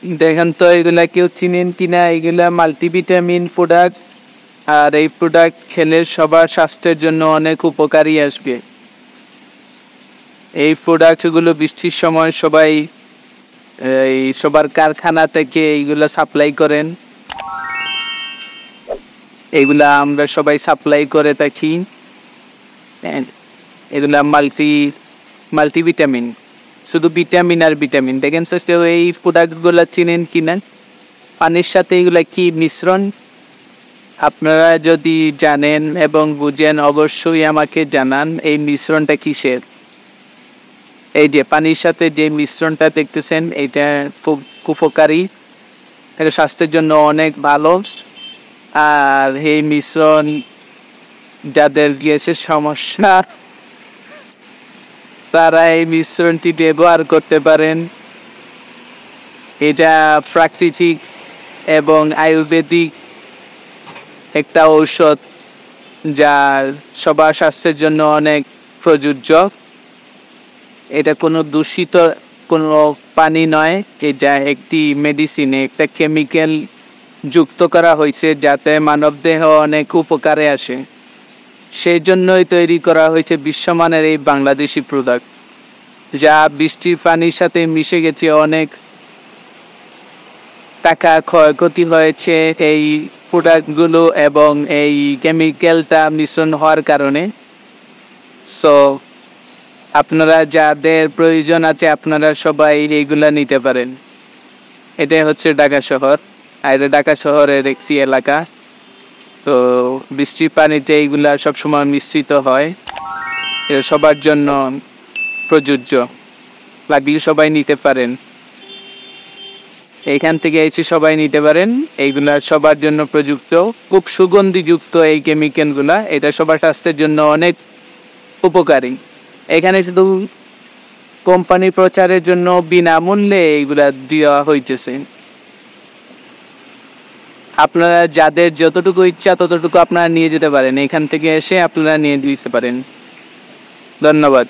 দেখেন তো এগুলা কেউ চিনেন কিনা, এগুলা মাল্টিভিটামিন প্রোডাক্ট। আর এই প্রোডাক্ট খেলে সবার স্বাস্থ্যের জন্য অনেক উপকারী আসবে। এই প্রোডাক্টগুলো বৃষ্টির সময় সবাই এই সবার কারখানা থেকে এইগুলা সাপ্লাই করেন। এগুলা আমরা সবাই সাপ্লাই করে থাকি। এগুলা মাল্টিভিটামিন, শুধু ভিটামিন আর ভিটামিন। দেখেন কেউ এই প্রোডাক্টগুলো চিনেন কিনা, পানির সাথে এগুলা কি মিশ্রণ আপনারা যদি জানেন এবং বুঝেন অবশ্যই আমাকে জানান এই মিশ্রণটা কিসের। এই যে পানির সাথে যে মিশ্রণটা দেখতেছেন এটা খুব উপকারী, এটা স্বাস্থ্যের জন্য অনেক ভালো। আর এই মিশ্রণ যাদের গ্যাসের সমস্যা তারা এই মিশ্রণটি ব্যবহার করতে পারেন। এটা প্রাকৃতিক এবং আয়ুর্বেদিক একটা ঔষধ যা সবার স্বাস্থ্যের জন্য অনেক প্রযোজ্য। এটা কোনো দূষিত কোনো পানি নয়, এটা একটি মেডিসিনে একটা কেমিক্যাল যুক্ত করা হয়েছে যাতে মানবদেহ অনেক উপকারে আসে। সেই জন্যই তৈরি করা হয়েছে বিশ্বমানের এই বাংলাদেশি প্রোডাক্ট, যা বৃষ্টির পানির সাথে মিশে গেছে। অনেক টাকা ক্ষয়ক্ষতি হয়েছে এই প্রোডাক্টগুলো এবং এই কেমিক্যালটা মিশ্রণ হওয়ার কারণে। সো আপনারা যাদের প্রয়োজন আছে আপনারা সবাই এইগুলা নিতে পারেন। এটাই হচ্ছে ঢাকা শহর, আর এটা ঢাকা শহরের একটি এলাকা। তো বৃষ্টির পানিতে এইগুলা সবসময় মিশ্রিত হয়, এটা সবার জন্য প্রযোজ্য, লাগলে সবাই নিতে পারেন। এইখান থেকে এসে সবাই নিতে পারেন, এইগুলা সবার জন্য প্রযুক্ত। খুব সুগন্ধিযুক্ত এই কেমিক্যালগুলা, এটা সবার স্বাস্থ্যের জন্য অনেক উপকারী। এখানে শুধু কোম্পানি প্রচারের জন্য বিনামূল্যে এইগুলা দেওয়া হইতেছে। আপনারা যাদের যতটুকু ইচ্ছা ততটুকু আপনারা নিয়ে যেতে পারেন, এখান থেকে এসে আপনারা নিয়ে দিতে পারেন। ধন্যবাদ।